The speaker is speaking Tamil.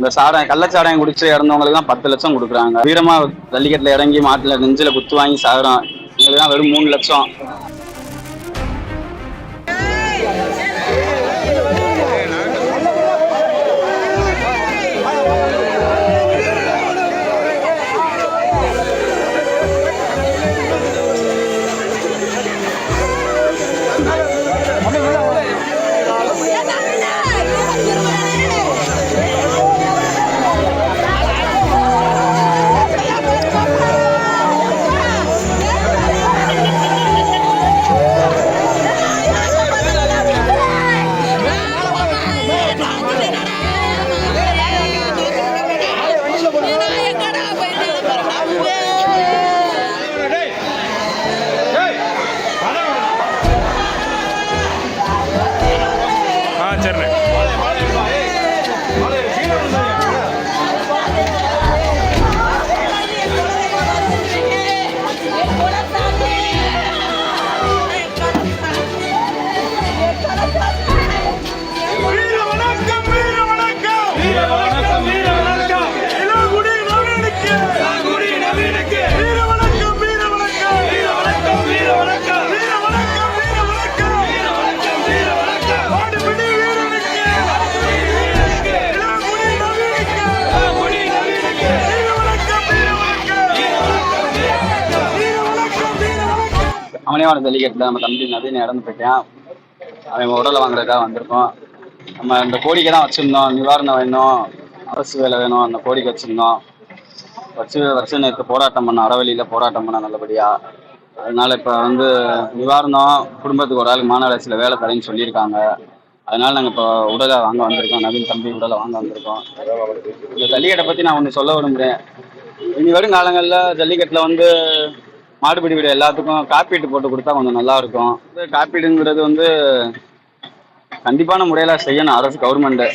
இந்த கள்ளச்சாராயம் குடிச்சு இறந்தவங்களுக்கு தான் 10 லட்சம் கொடுக்குறாங்க. வீரமா ஜல்லிக்கட்டுல இறங்கி மாட்டுல நெஞ்சில குத்து வாங்கி சாகுறோம். எங்களுக்கு தான் வெறும் 3 லட்சம். அவனேவான ஜல்லிக்கட்டுல நம்ம தம்பி நவீன இறந்து போயிட்டான். அவன் உடலை வாங்குறதுக்காக வந்திருக்கோம். நம்ம இந்த கோரிக்கை தான் வச்சிருந்தோம். நிவாரணம் வேணும், அரசு வேலை வேணும், அந்த கோரிக்கை வச்சிருந்தோம். வச்சு நேற்று போராட்டம் பண்ண, அறவழியில போராட்டம் பண்ண நல்லபடியா. அதனால இப்ப நிவாரணம் குடும்பத்துக்கு ஒரு ஆளுக்கு மாநகராட்சியில வேலை தரேன்னு சொல்லியிருக்காங்க. அதனால நாங்கள் இப்போ உடலை வாங்க வந்திருக்கோம். நவீன் தம்பி உடலை வாங்க வந்திருக்கோம். இந்த ஜல்லிக்கட்டை பற்றி நான் ஒன்று சொல்ல விரும்புகிறேன். இனி வரும் காலங்களில் ஜல்லிக்கட்டில் மாடுபிடி வீடு எல்லாத்துக்கும் காப்பீட்டு போட்டு கொடுத்தா கொஞ்சம் நல்லா இருக்கும். காப்பீடுங்கிறது கண்டிப்பான முறையில் செய்யணும் அரசு கவர்மெண்ட்டு.